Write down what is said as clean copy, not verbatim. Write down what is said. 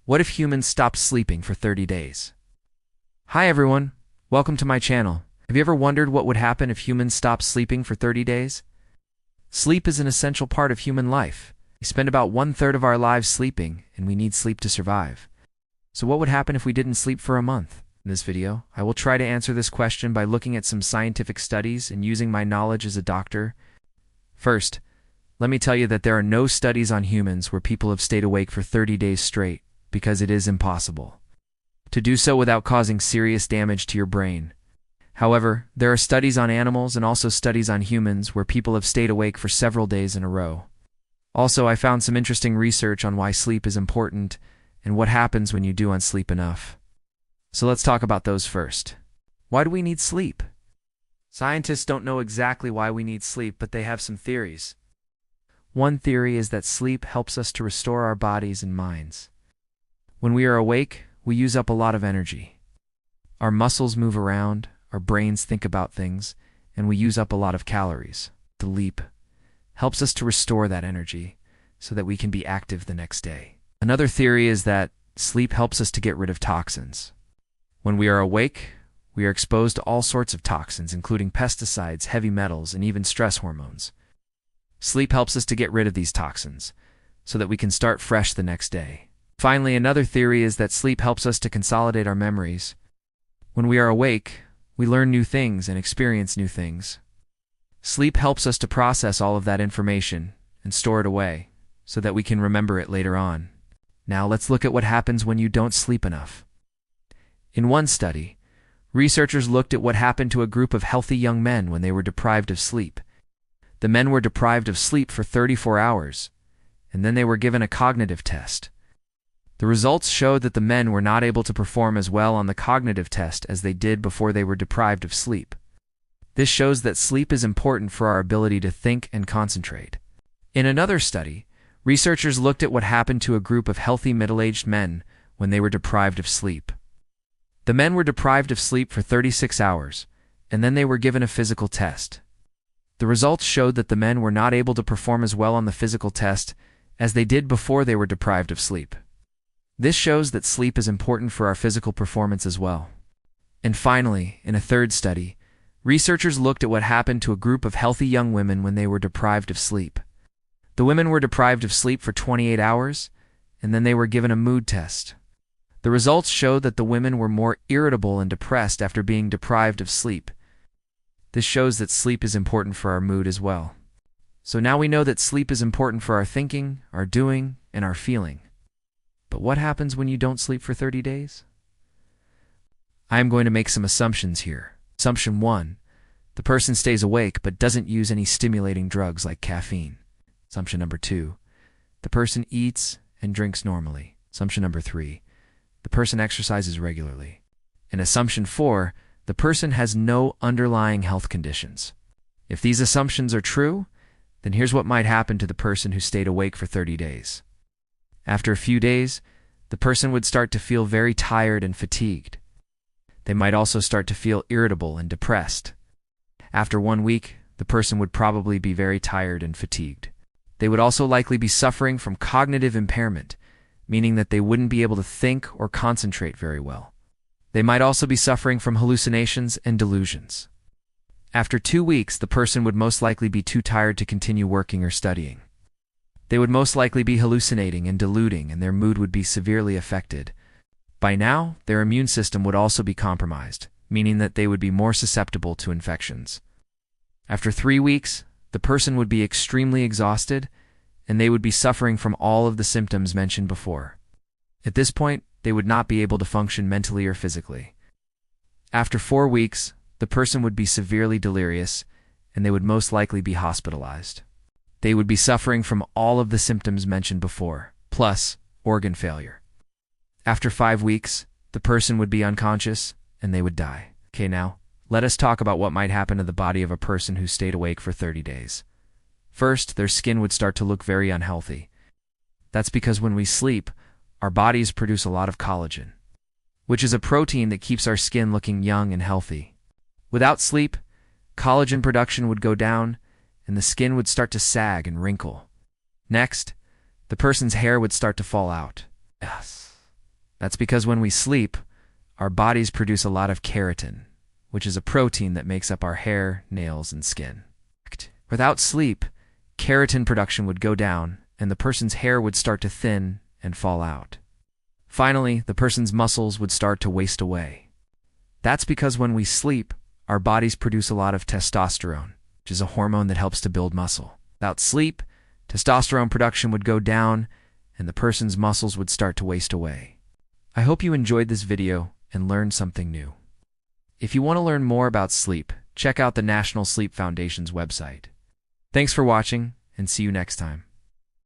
What if humans stopped sleeping for 30 days? Hi everyone, welcome to my channel. Have you ever wondered what would happen if humans stopped sleeping for 30 days? Sleep is an essential part of human life. We spend about 1/3 of our lives sleeping, and we need sleep to survive. So what would happen if we didn't sleep for a month? In this video, I will try to answer this question by looking at some scientific studies and using my knowledge as a doctor. First, let me tell you that there are no studies on humans where people have stayed awake for 30 days straight, because it is impossible to do so without causing serious damage to your brain. However, there are studies on animals and also studies on humans where people have stayed awake for several days in a row. Also, I found some interesting research on why sleep is important and what happens when you don't sleep enough. So let's talk about those first. Why do we need sleep? Scientists don't know exactly why we need sleep, but they have some theories. One theory is that sleep helps us to restore our bodies and minds. When we are awake, we use up a lot of energy. Our muscles move around, our brains think about things, and we use up a lot of calories. Sleep helps us to restore that energy so that we can be active the next day. Another theory is that sleep helps us to get rid of toxins. When we are awake, we are exposed to all sorts of toxins, including pesticides, heavy metals, and even stress hormones. Sleep helps us to get rid of these toxins so that we can start fresh the next day. Finally, another theory is that sleep helps us to consolidate our memories. When we are awake, we learn new things and experience new things. Sleep helps us to process all of that information and store it away so that we can remember it later on. Now let's look at what happens when you don't sleep enough. In one study, researchers looked at what happened to a group of healthy young men when they were deprived of sleep. The men were deprived of sleep for 34 hours, and then they were given a cognitive test. The results showed that the men were not able to perform as well on the cognitive test as they did before they were deprived of sleep. This shows that sleep is important for our ability to think and concentrate. In another study, researchers looked at what happened to a group of healthy middle-aged men when they were deprived of sleep. The men were deprived of sleep for 36 hours, and then they were given a physical test. The results showed that the men were not able to perform as well on the physical test as they did before they were deprived of sleep. This shows that sleep is important for our physical performance as well. And finally, in a third study, researchers looked at what happened to a group of healthy young women when they were deprived of sleep. The women were deprived of sleep for 28 hours, and then they were given a mood test. The results showed that the women were more irritable and depressed after being deprived of sleep. This shows that sleep is important for our mood as well. So now we know that sleep is important for our thinking, our doing, and our feeling. But what happens when you don't sleep for 30 days? I am going to make some assumptions here. Assumption 1. The person stays awake but doesn't use any stimulating drugs like caffeine. Assumption number 2. The person eats and drinks normally. Assumption number 3. The person exercises regularly. And assumption 4. The person has no underlying health conditions. If these assumptions are true, then here's what might happen to the person who stayed awake for 30 days. After a few days, the person would start to feel very tired and fatigued. They might also start to feel irritable and depressed. After 1 week, the person would probably be very tired and fatigued. They would also likely be suffering from cognitive impairment, meaning that they wouldn't be able to think or concentrate very well. They might also be suffering from hallucinations and delusions. After 2 weeks, the person would most likely be too tired to continue working or studying. They would most likely be hallucinating and deluding, and their mood would be severely affected. By now, their immune system would also be compromised, meaning that they would be more susceptible to infections. After 3 weeks, the person would be extremely exhausted, and they would be suffering from all of the symptoms mentioned before. At this point, they would not be able to function mentally or physically. After 4 weeks, the person would be severely delirious, and they would most likely be hospitalized. They would be suffering from all of the symptoms mentioned before, plus organ failure. After 5 weeks, the person would be unconscious, and they would die. Okay, now, let us talk about what might happen to the body of a person who stayed awake for 30 days. First, their skin would start to look very unhealthy. That's because when we sleep, our bodies produce a lot of collagen, which is a protein that keeps our skin looking young and healthy. Without sleep, collagen production would go down, and the skin would start to sag and wrinkle. Next, the person's hair would start to fall out. Yes. That's because when we sleep, our bodies produce a lot of keratin, which is a protein that makes up our hair, nails, and skin. Without sleep, keratin production would go down, and the person's hair would start to thin and fall out. Finally, the person's muscles would start to waste away. That's because when we sleep, our bodies produce a lot of testosterone, which is a hormone that helps to build muscle. Without sleep, testosterone production would go down, and the person's muscles would start to waste away. I hope you enjoyed this video and learned something new. If you want to learn more about sleep, check out the National Sleep Foundation's website. Thanks for watching, and see you next time.